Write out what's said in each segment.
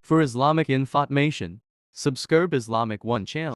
For Islamic information, subscribe Islamic One channel.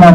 4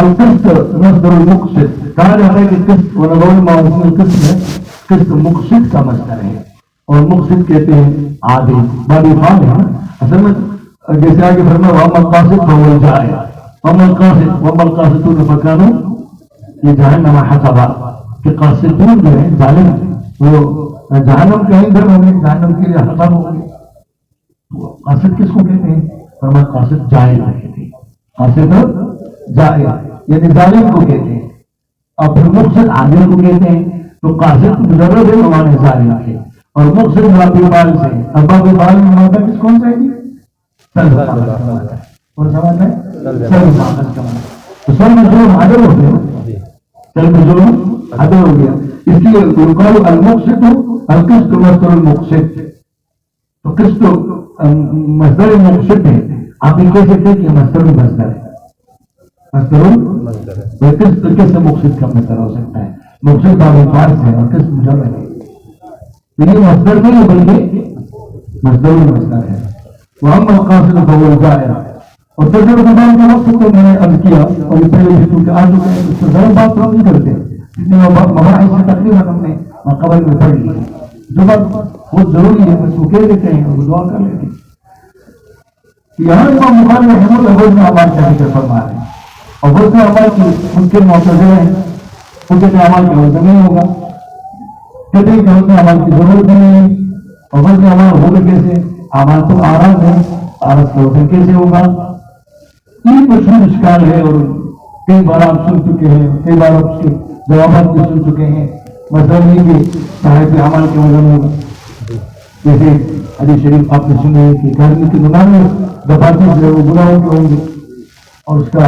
القسط مصدر المقسط کہا جاتا ہے کہ قسط ونظر معروف القسط ہے، قسط مقسط کا مصدر ہے اور مقسط کہتے ہیں عادل بادی فعال ہے اصل میں جیسے آگے فرمایا وَأَمَّا الْقَاسِطُ فَهُوَ الْجَائِعُ وَأَمَّا الْقَاسِطُونَ فَكَانُوا لِجَهَنَّمَ حَطَبًا کہ قاسطون جو ہیں ظالم وہ جہنم کے اندر ہوں گے، جہنم کے لیے حطب ہوں گے۔ قاسط کس کو کہتے ہیں؟ فرمایا قاسط جائع کہتے ہیں، قاسط جائع یعنی ظالم کو کہتے ہیں، اور پھر مقصد عادل کو کہتے ہیں۔ تو قاسط مجرد ہے معنی ظالم کے، اور مقصد باب بال سے، اب باب بال میں ماتا کس کون سا ہے جی؟ سلب کاغذ کا ماتا ہے، کون سا ماتا ہے؟ سلب کاغذ کا ماتا ہے۔ تو سلب ظلم عدل ہو گیا، سلب ظلم عدل ہو گیا، اس لیے يقال المقسط القسط مصدر المقسط، تو قسط مصدر مقسط ہے، آپ یہ کہہ سکتے ہیں کہ مصدر مصدر ہے، مصدر قسط مقصد کا مصدر ہو سکتا ہے، مقصد باب فارس ہے اور قسط مجرد ہے، تو یہ مصدر نہیں ہے بلکہ مصدر مصدر ہے۔ وَأَمَّا الْقَاسِطُ فَهُوَ الْجَائِعُ، اور تجربہ دان کے وقت کو میں نے عرض کیا اور یہ پہلے بھی کیونکہ آج لوگ اس پر ضرور بات تو نہیں کرتے، اتنے مباحث سے تقریباً ہم نے قبل میں پڑھ لی ہے، جو بات بہت ضروری ہے اس کو کہہ دیتے ہیں اور دعا کر لیتے ہیں۔ یہاں امام بخاری رحمہ اللہ وزن اعمال کا ذکر فرما رہے ہیں، اور وزن اعمال کی ان کے معتزلہ ہیں، وہ کہتے ہیں اعمال کا وزن نہیں ہوگا، کہتے ہیں کہ وزن اعمال کی ضرورت نہیں ہے، اور وزن اعمال ہوگا کیسے؟ اعمال تو آراز ہے، آراز کا وزن کیسے ہوگا؟ یہ مشہور اشکال ہے اور کئی بار آپ سن چکے ہیں، کئی بار آپ اس کے جوابات بھی سن چکے ہیں۔ مثلا یہ کہ صاحب اعمال کا وزن ہوگا، جیسے حدیث شریف آپ نے سنے کہ ایک آدمی کی زبان میں دفاتر جو ہے وہ گناہوں کے ہوں گے اور اس کا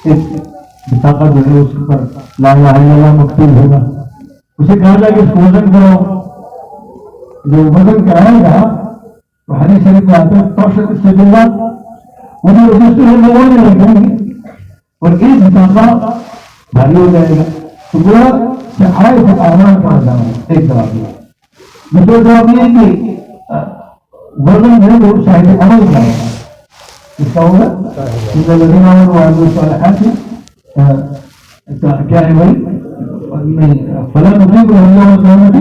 ایک بطاقہ جو ہے اس پر لا الہ الا اللہ مکتوب ہوگا، اسے کہا جائے کہ اس کو وزن کراؤ، جو وزن کرائے گا تو حدیث شریف میں آتا ہے توشت السجلات، مجھے رجسٹر ہے لوگوں نے رکھیں گے اور ایک بطاقہ بھاری ہو جائے گا، تو گویا صحائف اعمال کا وزن ہے۔ ایک جواب یہ، دوسرا جواب یہ ہے کہ وزن جو ہے وہ صاحب عمل کا ہوگا، اس کا ہوگا ان الذین آمنوا وعملوا الصالحات کیا ہے بھائی فلا نقيم لهم يوم القيامة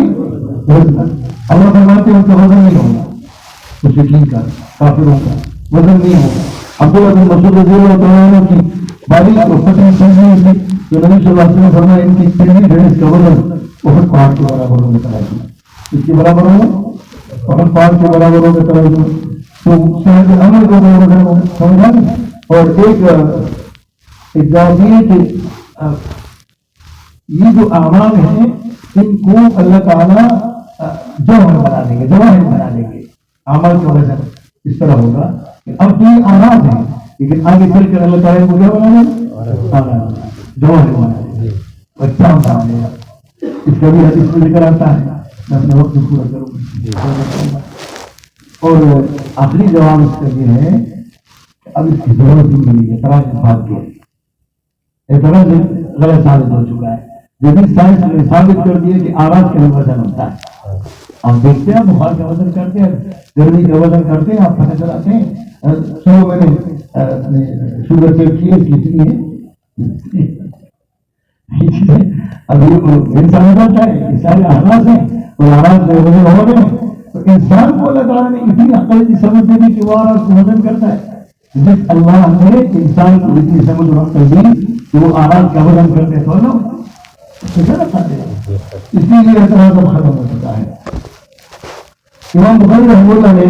وزنا، اللہ فرماتے ہیں ان کا وزن نہیں ہوگا، مشرکین کا کافروں کا وزن نہیں ہوگا۔ عبداللہ بن مسعود رضی اللہ تعالیٰ عنہ کی باریک اور فتح سنگی تھی جو نبی صلی اللہ علیہ وسلم نے فرمایا ان کی پہلی بھینس کا وزن احد پہاڑ کے برابر ہونے کا ہے، اس کے برابر ہوگا احد پہاڑ کے برابر ہونے کا ہے، تو صاحب عمل کو برابر سمجھا نہیں۔ اور ایک جواب یہ ہے کہ یہ جو اعمال ہیں ان کو اللہ تعالیٰ جوہر بنا دیں گے، جواہر بنا دیں گے، اعمال کا وزن اس طرح ہوگا کہ اب یہ آراز ہیں لیکن آگے چل کر اللہ تعالیٰ کو کیا بنا دیں؟ جوہر بنا دیں گے، اچھا بنا دیں گا۔ اس کا بھی حدیث میں ذکر آتا ہے، میں اپنے وقت پورا کروں گا۔ اور آخری جواب اس کا یہ ہے کہ اب اس کی ضرورت ہی نہیں ہے، اعتراض بات کی اعتراض غلط ثابت ہو چکا ہے، جدید سائنس نے ثابت کر دیا کہ آواز کا وزن ہوتا ہے۔ آپ دیکھتے ہیں بخار کا وزن کرتے ہیں، گرمی کا وزن کرتے ہیں، آپ پتہ چلاتے ہیں۔ صبح میں نے شوگر چیک کی ہے کتنی ہے ابھی انسان کرتا ہے یہ سارے احراز ہیں اور احراز بے وجہ ہو رہے ہیں، تو انسان کو اللہ تعالیٰ نے اتنی عقل کی سمجھ دی کہ وہ احراز کو ہضم کرتا ہے. جس اللہ نے انسان کو اتنی سمجھ اور عقل دی کہ وہ احراز کا ہضم کرتے تو نا اس لیے اعتراض اب ختم ہو چکا ہے. امام بخاری رحمہ اللہ نے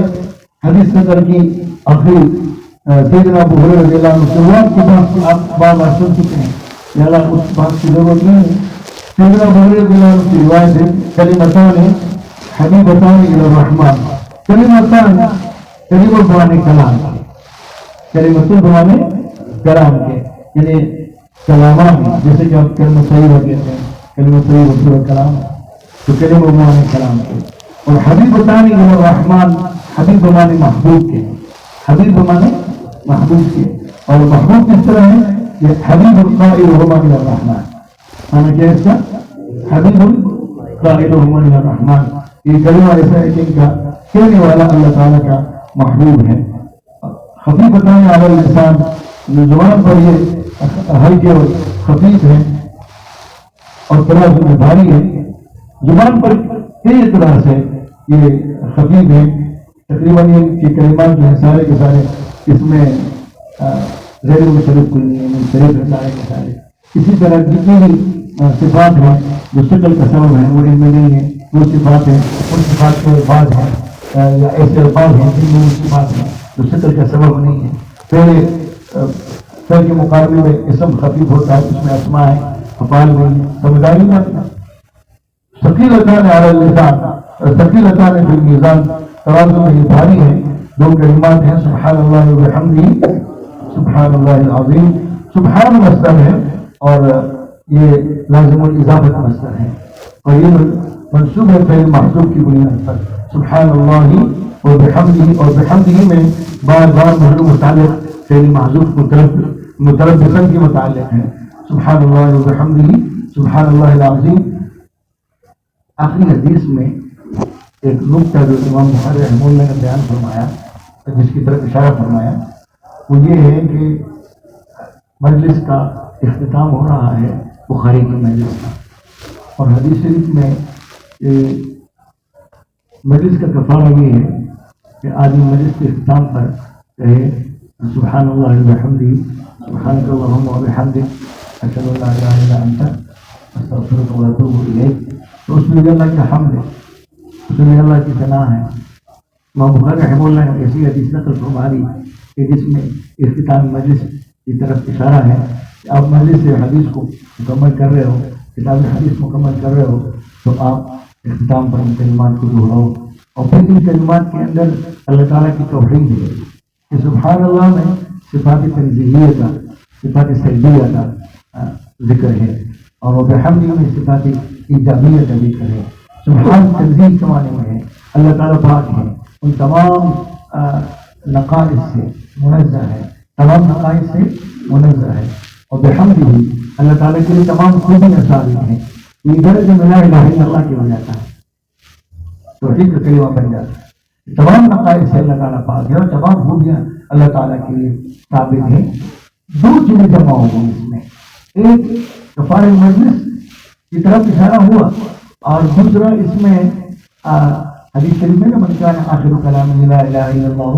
حدیث نظر کی آخری سیدنا ابو ہریرہ رضی اللہ عنہ شروعات کے بعد آپ بار بار سن چکے ہیں، یا اللہ اس بات کی ضرورت نہیں ہے. سیدنا ابو ہریرہ رضی اللہ عنہ کی روایت ہے کلمتان حبیبتان الی الرحمن، کلمتان کلمت بمانے کلام، کلمتوں بمانے کلام کے، یعنی کلامان جیسے کہ آپ کلمہ طیبہ کہتے ہیں، کلمہ طیبہ پورا کلام، تو کلمہ بمانے کلام کے. اور حبیبتان الی الرحمن، حبیب بمانے محبوب کے، حبیب بمانے محبوب کے. اور محبوب کس طرح ہے؟ یہ حبیب القائلهما الى الرحمن، مانا کیا اس کا؟ حبیب القائلهما الى الرحمن، یہ کلمہ ایسا ہے جن کا کہنے والا اللہ تعالیٰ کا محبوب ہے. خفیفتان علی اللسان، زبان پر یہ ہلکے اور خفیف ہیں اور ترازو میں بھاری ہے. زبان پر کئی طرح سے یہ خفیف ہیں. تقریباً یہ کہ کلمات جو ہیں سارے کے سارے اس میں غیر مشرف کوئی نہیں ہے، شریف ہے سارے کے سارے. اسی طرح جتنی بھی صفات ہیں جو شکل کا سبب ہیں وہ ان میں نہیں ہے، وہ صفات ہیں ان صفات کے الفاظ ہیں یا ایسے الفاظ ہیں جن میں وہ صفات ہیں جو شکل کا سبب نہیں ہے. پہلے فعل کے مقابلے میں اسم خفیف ہوتا ہے، اس میں اسماء ہیں، افعال نہیں ہے. سمجھداری میں ثقیلتان علی اللسان، ثقیلتان فی المیزان، توازن میں یہ بھاری ہے. دو کلمات ہیں سبحان اللہ و بحمدہ، سبحان اللہ العظیم. سبحان مصدر ہے اور یہ لازم الاضافت مصدر ہے اور یہ منصوب ہے فعل محذوف کی بنیاد پر. سبحان اللہ و بحمدہ، اور بحمدہ میں بار بار محذوف متعلق فعل محذوف متلبسن کی متعلق ہے. سبحان اللہ و بحمدہ، سبحان اللہ العظیم. آخری حدیث میں ایک نقطہ جو امام بخاری رحمہ اللہ نے بیان فرمایا، جس کی طرف اشارہ فرمایا، وہ یہ ہے کہ مجلس کا اختتام ہو رہا ہے بخاری کی مجلس کا، اور حدیث شریف میں مجلس کا کفارہ یہ ہے کہ آدمی مجلس کے اختتام پر کہے سبحان اللہ وبحمدہ، سبحانک اللہم وبحمدک، اشہد ان لا الہ الا انت، استغفرک واتوب الیک. تو اس میں بھی اللہ کا حمد ہے، اس میں اللہ کی ثنا ہے. امام بخاری رحمہ اللہ نے ایسی حدیث نقل فرما دی کہ جس میں اختتام مجلس کی طرف اشارہ ہے کہ آپ مجلس سے حدیث کو مکمل کر رہے ہو، کتاب حدیث مکمل کر رہے ہو، تو آپ اختتام پر ان کلمات کو دہراؤ. اور پھر ان کلمات کے اندر اللہ تعالیٰ کی توحید ہے کہ سبحان اللہ میں صفات تنزیہیہ کا، صفات سجدیہ کا ذکر ہے، اور بحمدہ میں صفات ایجابیہ کا ذکر ہے. سبحان تنزیہ کے معنی میں ہے اللہ تعالیٰ پاک ہے، ان تمام نقائص سے منزہ ہے، تمام نقائص سے منزہ ہے. اور بحمدہ اللہ تعالیٰ کے لیے تمام خوبیاں ثابت ہیں. یہ درجہ میں لا الہ الا اللہ کی وجہ ہے، توحید کا کلمہ بن جاتا ہے. تمام نقائص سے اللہ تعالیٰ پاک ہے اور تمام خوبیاں اللہ تعالیٰ کے لیے ثابت ہیں. دو چیزیں جمع ہو گئی اس میں، ایک کفارہ مجلس کی طرف اشارہ ہوا، اور دوسرا اس میں حدیث شریف میں من کان آخر کلام لا الہ الا اللہ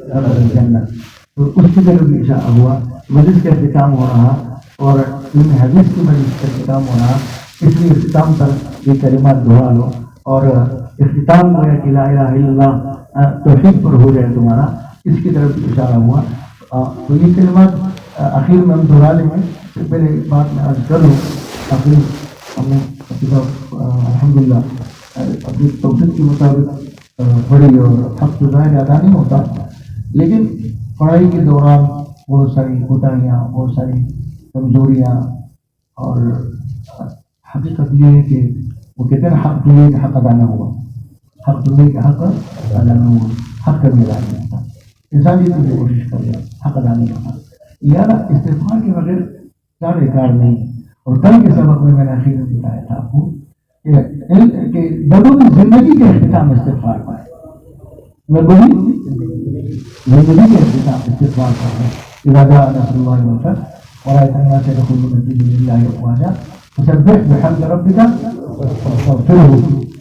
دخل الجنہ، تو اس کی طرف بھی اشارہ ہوا. مجلس کا اختتام ہو رہا اور علم حدیث کی مجلس کا اختتام ہو رہا، اس لیے اختتام پر یہ کلمات دہرا لو اور اختتام ہو کہ لا الہ الا اللہ توحید پر ہو جائے تمہارا، اس کی طرف بھی اشارہ ہوا. تو یہ کلمات آخر میں ہم دہرا لیں گے. پہلے ایک بات میں عرض کر لوں، آخر ہم نے الحمدللہ اپنی توفیق کے مطابق پڑھی اور حق تو ظاہر ادا نہیں ہوتا، لیکن پڑھائی کے دوران بہت ساری کوتاہیاں، بہت ساری کمزوریاں، اور حقیقت یہ ہے کہ وہ کہتے ہیں حق دنیا کا حق ادا نہ ہوا، حق دنیا کا حق ادا نہ ہوا، حق کرنے ادا نہیں ہوتا. انسان جتنی بھی کوشش کر رہا حق ادا نہیں ہوتا. یا استغفار کے بغیر کیا بیکار نہیں. اور کل کے سبق میں نے اخیر میں بتایا تھا آپ کو کہ نبوی زندگی کے اختتام استغفار پر ہے، نبوی زندگی کے اختتام استغفار پر ہے. اذا جاء نصر اللہ والفتح ورأيت الناس يدخلون في دين الله أفواجا فسبح بحمد ربك واستغفره.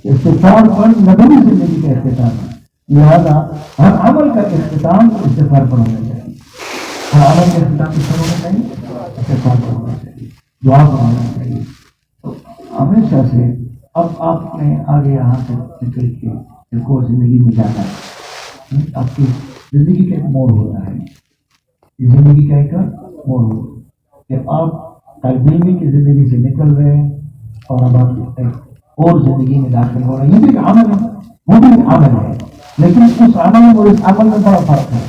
استغفار پر نبوی زندگی کا اختتام ہے، لہذا ہر عمل کا اختتام استغفار پر ہونا چاہیے. ہر عمل کا اختتام کس پر ہونا چاہیے؟ استغفار پر ہونا چاہیے، دعا پر ہونا چاہیے. تو ہمیشہ سے اب آپ نے آگے یہاں سے فکر کی ایک اور زندگی میں جانا ہے. آپ کی زندگی کا ایک موڑ ہو رہا ہے، زندگی کا ایک موڑ ہو کہ آپ طالب علمی کی زندگی سے نکل رہے ہیں اور اب آپ ایک اور زندگی میں داخل ہو رہے ہیں. یہ بھی ایک عمل ہے، وہ بھی ایک عمل ہے، لیکن اس عمل اور اس عمل میں بڑا فرق ہے.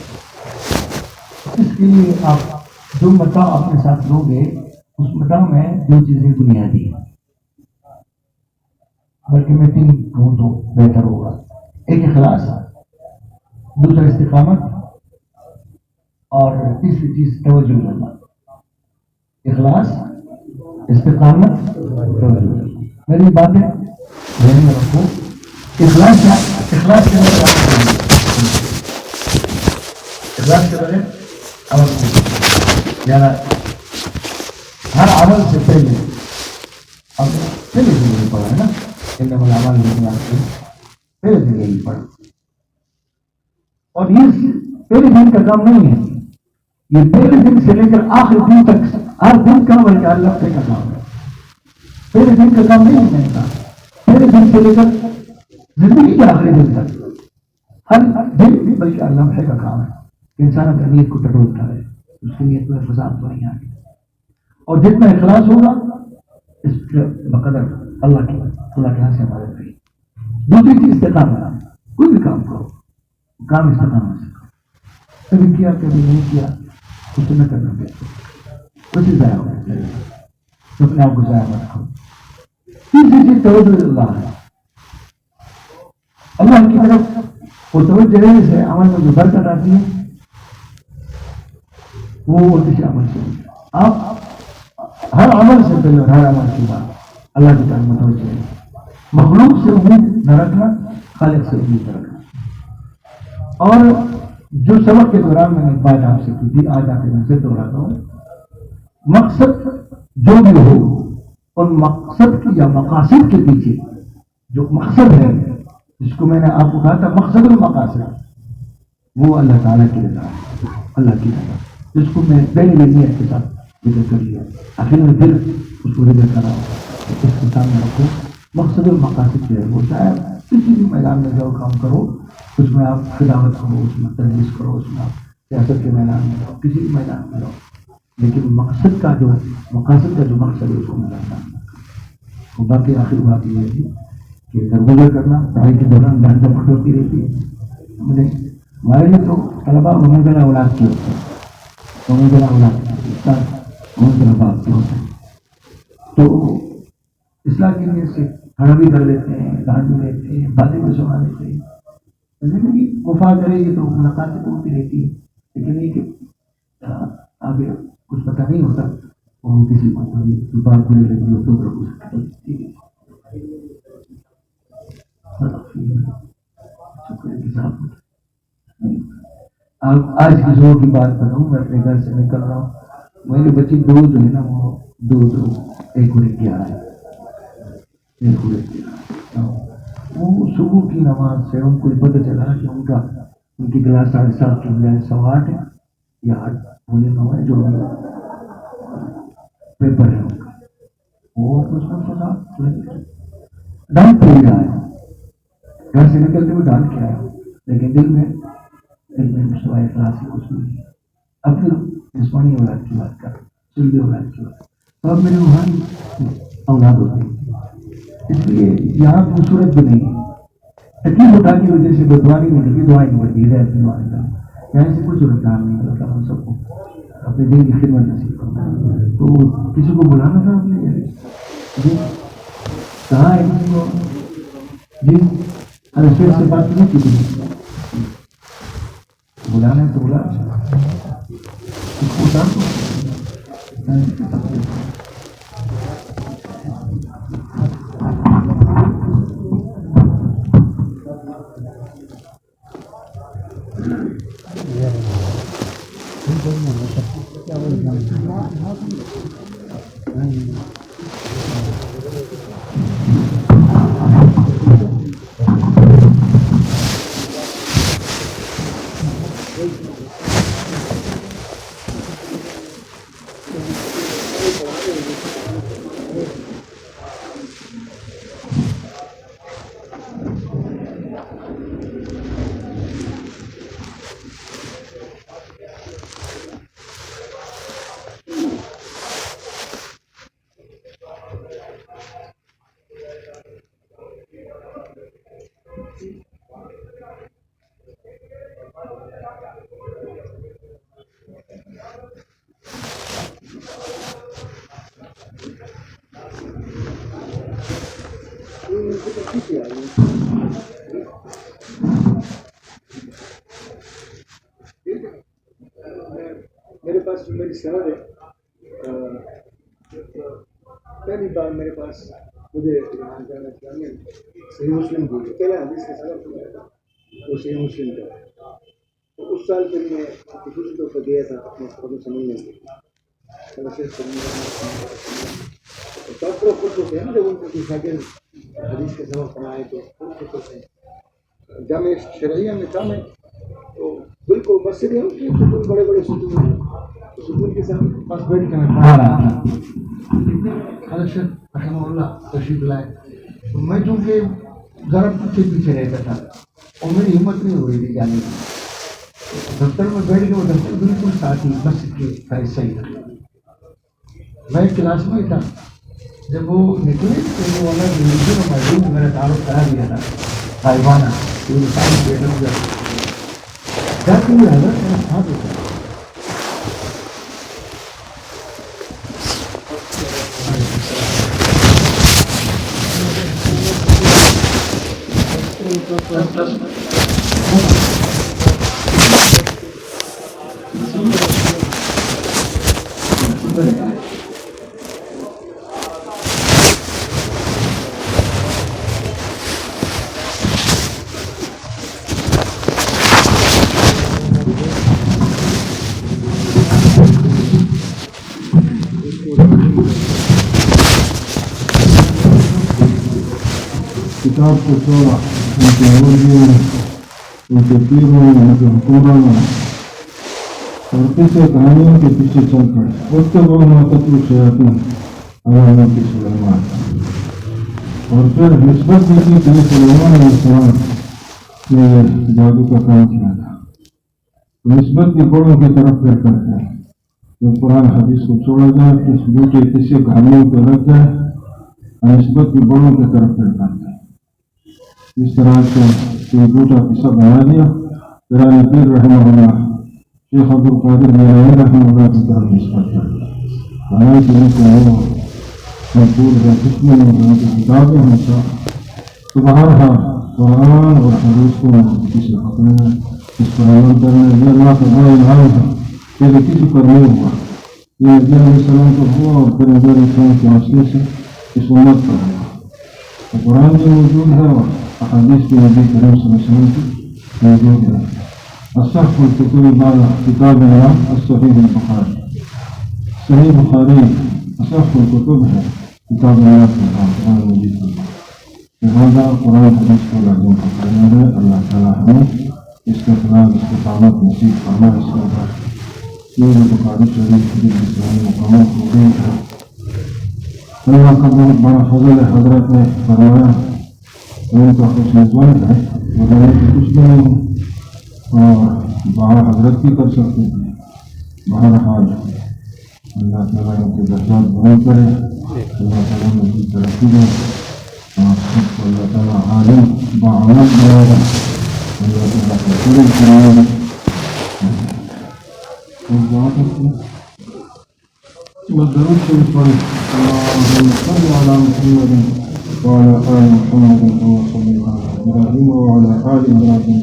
اس کے لیے آپ جو متاع اپنے ساتھ لو گے اس متاع میں دو چیزیں بنیادی ہیں، بلکہ میں تین کہوں تو بہتر ہوگا. ایک اخلاص، دوسرا استقامت، اور تیسری چیز توجہ کرنا. اخلاص، استقامت، توجہ. میری باتیں ذہن میں رکھو. اخلاص کیا؟ اخلاص کے بغیر اخلاص کے بغیر عمل نہیں. یعنی ہر عمل سے پہلے اب پہلے دن یہی پڑھا ہے نا، انما الاعمال بالنیات سے پہلے دن یہی پڑھا. اور یہ پہلے دن کا کام نہیں ہے، یہ پہلے دن سے لے کر آخر دن تک ہر دن کا بلکہ اللہ کا کام ہے. پہلے دن کا کام نہیں ہے کا، پہلے دن سے لے کر زندگی کے آخری دن تک ہر دن بھی بلکہ اللہ کا کام ہے. انسان اپنی نیت کو ٹٹولتا ہے، اس کی نیت میں فساد تو نہیں آئے. اور جتنا اخلاص ہوگا اس بقدر اللہ کے ہاتھ سے مدد رہی. دوسری چیز استقامت. کوئی بھی کام کرو، کام استقامت سے کرو. کبھی کیا کبھی نہیں کیا کچھ نہ کرنا بہتر، کچھ ضائع ہونا چاہیے تو اپنے آپ کو ضائع مت کرو. تیسری چیز توجہ اللہ ہے. اللہ کی طرف وہ توجہ رہنے سے عمل میں جو برکت آتی ہے وہ کسی عمل سے ہوتی ہے. آپ ہر عمل سے پہلے اور ہر عمل کے بعد اللہ کی طرف متوجہ رہے. مخلوق سے امید نہ رکھنا، خالق سے امید رکھنا. اور جو سبق کے دوران میں نے بات آپ سے کی تھی، آج آپ کے نظر دوہراتا ہوں. مقصد جو بھی ہو، ان مقصد کی یا مقاصد کے پیچھے جو مقصد ہے، جس کو میں نے آپ کو کہا تھا مقصد المقاصد، وہ اللہ تعالیٰ کی رضا ہے، اللہ کی رضا، جس کو میں پہلے نیت کے ساتھ ذکر کر لیا. آخر میں پھر اس کو ذکر کرا، اس کے سامنے رکھو. مقصد المقاصد جو ہے وہ چاہے کسی بھی میدان میں جاؤ کام کرو، اس میں آپ خداوت کرو، اس میں تدریس کرو، اس میں آپ سیاست کے میدان میں جاؤ، کسی بھی میدان میں جاؤ، لیکن مقصد کا جو مقاصد کا جو مقصد ہے اس کو ملانا. باقی آخر بات یہ ہے کہ درگزر کرنا پڑھائی کے دوران ڈانٹا پھٹ ہوتی رہتی ہے. ہمارے لیے تو طلبا ممکنہ اولاد کی ہوتے ہیں، ممکنہ اولاد کی ممکنہ باپ کے ہوتے ہیں. تو اصلاح کی نیت سے کھڑا بھی کر لیتے ہیں، ڈانٹ بھی لیتے ہیں، باتیں بھی سنا لیتے ہیں. زندگی وفا کرے گی تو ملاقاتیں ہوتی رہتی ہے، لیکن یہ کہ آگے کچھ پتہ نہیں ہوتا. اور کسی کو بات بری لگی ہو تو آج کی زور کی بات کر رہا ہوں. میں اپنے گھر سے نکل رہا ہوں، میرے بچے دو جو ہے نا وہ دودھ 1:11 ہے. وہ صبح کی نماز سے ان کو پتہ چلا کہ ان کی کلاس 7:30 کی بجائے 8:15 ہے یا 8 ہونے کا ہے، جو پیپر ہے ان کا. وہ اس میں ڈانٹ پڑ رہا ہے. گھر سے نکلتے ہوئے ڈانٹ کے آیا، لیکن دل میں سوائے اخلاص سے کچھ نہیں ہے. اب پھر جسمانی اولاد کی بات کر، سلبی اولاد کی بات. تو اب میرے روحانی اولاد ہوتے ہیں، اس لیے یہاں خوبصورت بھی نہیں ہے. تکلیف اٹھا کی وجہ سے بدوانی نہیں لگی، دعائیں نہیں بڑھتی ہے. یہاں سے کوئی صورت کام نہیں ہوتا. ہم سب کو اپنے دین کی خدمت نصیب کرنا. تو کسی کو بلانا تھا اپنے جی کہاں ہے کسی کو جی شیر سے بات نہیں کی تھی. بلانا ہے تو بلا اس کو اتار دو. میرے پاس میری سند ہے. پہلی بار میرے پاس مجھے ایمان جانا چاہیے صحیح مسلم کو پہلا حدیث کا سبب ہوا تھا وہ صحیح مسلم کا. تو اس سال پھر میں دوسرے طور پر گیا تھا اپنے خود سمجھنے کے لیے. ڈاکٹر خود ہوتے ہیں نا جب ان کو شاگرد حدیث کا سبب پڑھائے تو خود ہوتے ہیں. جامع شرعیہ میں تھا میں تو بالکل مسجد ہے کہ سکون بڑے بڑے سکون ہیں. سکون کے ساتھ پاس بیٹھ کے میں پڑھا رہا تھا. حضرت رحمہ اللہ تشریف لائے تو میں چونکہ ذرا پیچھے رہتا تھا اور میری ہمت نہیں ہو رہی تھی جانے کی. دفتر میں بیٹھ کے وہ دفتر بالکل ساتھ ہی مسجد کے حصہ ہی تھا. میں کلاس میں ہی تھا. جب وہ نکلے تو وہ والا موجود میرا تعارف کرا دیا تھا صاحبانہ بیٹھا ہوا جاتے ہوئے حضرت میرا ساتھ ہوتا. کتاب کو چھوڑا ان کے عروضیوں ان کے پیروں ان کے حکوموں اور کسی کہانیوں کے پیچھے چل کر اس کے وہ محتطو شیاطین علاموں کی سلیمان اور پھر نسبت دی کہ سلیمان علیہ السلام نے جادو کا کام کیا تھا. نسبت کی بڑوں کی طرف پھر کرتے ہیں جو قرآن حدیث کو چھوڑا جائے کس جھوٹے کسی کہانیوں کو رکھ جائے نسبت کی بڑوں کی طرف پھر کرتے ہیں. اس طرح سے کوئی جھوٹا قصہ بنا دیا پیران پیر رحمہ اللہ شیخ عبد القادر میرانی رحمہ اللہ کی طرف نسبت کر حالانکہ ان کو وہ مقبول ہے کتنے ان کی کتابیں ہیں تو بہرحال قرآن اور حدیث کو کسی پکڑنا اس پر عمل کرنا یہ اللہ کا بڑا انعام ہے کہ کسی پر نہیں ہوا. یہ نبی علیہ السلام پر ہوا اور پھر نبی علیہ السلام کے واسطے سے اس امت پر ہوا. قرآن بھی موجود ہے اور احادیث کے نبی کریم صلی اللہ علیہ وسلم کی موجود ہے. اصح الکتب بعد کتاب اللہ الصحیح البخاری. صحیح بخاری اصح الکتب ہے کتاب اللہ کے بعد قرآن مجید کے بعد. لہٰذا قرآن حدیث کو لازم پکڑنا ہے. اللہ تعالیٰ ہمیں اس کے خلاف استقامت نصیب فرمائے. اس کے بعد یہ بخاری شریف کی اسلامی مقامات موجود ہے. اللہ کا بہت بڑا فضل ہے. حضرت نے فرمایا ان کا حسن ظن ہے مگر کچھ بھی نہیں اور دعا حضرت بھی کر سکتے تھے. بہرحال اللہ تعالیٰ ان کے درجات بلند کرے. اللہ تعالیٰ ان کی ترقی دے اور سب کو اللہ تعالیٰ عالم باعمل بنائے گا. اللہ تعالیٰ کو پورے کرائے گا. دعا کرتے ہیں والدرود شریف پڑھیں. اللهم صل على محمد وعلى آل محمد كما صليت على إبراهيم وعلى آل إبراهيم.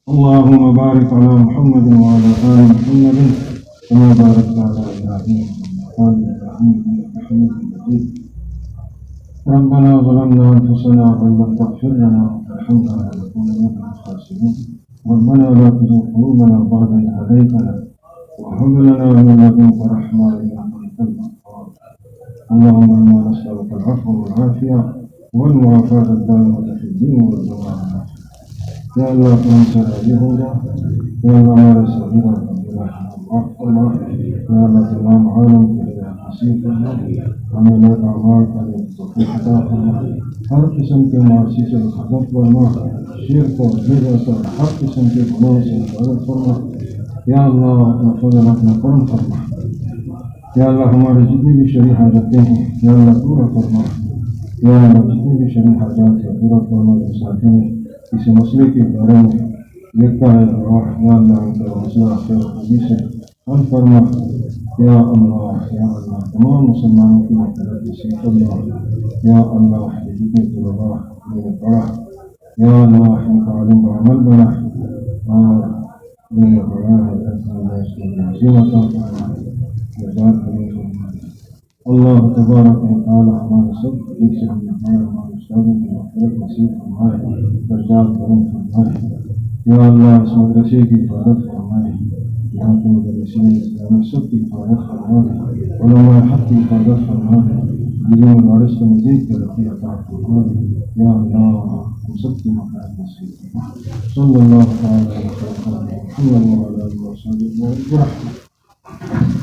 اللهم بارك على محمد وعلى آل محمد كما باركت على إبراهيم وعلى آل إبراهيم إنك حميد مجيد. ربنا ظلمنا أنفسنا وإن لم تغفر لنا وترحمنا لنكونن من الخاسرين. ربنا لا تزغ قلوبنا بعد إذ هديتنا وهب لنا من لدنك رحمة إنك أنت الوهاب اللهم إنا نسألك العفو والعافية والمعافاة الدائمة في الدين والدنيا والآخرة يا الله تنصر اليهودا يا الله ما رسالنا الله يا الله تمام عالم كل نصيب ہمیں نیک اعمال کرنے کی توفیق عطا فرما ہر قسم کے معاشی سے حفاظت فرما شرک اور بدعت اور ہر قسم کے گناہوں سے حفاظت فرما یا اللہ اپنا فضل اپنا کرم فرما یا اللہ ہماری جتنی بھی شرعی حاجتیں ہیں یا اللہ پورا فرما یا اللہ جتنی بھی شرعی حاجات ہیں پورا فرما جو ساتھی میں کسی مسئلے کے بارے میں لکھتا ہے یا اللہ ان کا مسئلہ خیر خوبی سے حل فرما یا اللہ تمام مسلمانوں کی مغفرت نصیب فرما یا اللہ جتنے طلباء میں نے پڑھا یا اللہ ان کا علم کا عمل بنا اور میں نے پڑھا ہے عظیم عطا فرما جزاک اللہ تبارک و تعالی ہمارے سب جن سے ہم نے پڑھا ہمارے استادوں کی مغفرت نصیب فرمائے درجات بلند فرمائے یا اللہ اس مدرسے کی حفاظت فرمائے یہاں کے مدرسین اسلام سب کی حفاظت فرمائے علماء حق کی حفاظت فرمائے دلی مدارس کو مزید ترقی عطا فرمائے یا اللہ ہم سب کی مغفرت نصیب فرمائے صلی اللہ تعالی علیہ وسلم محمد وعلی آلہ وصحبہ اجمعین.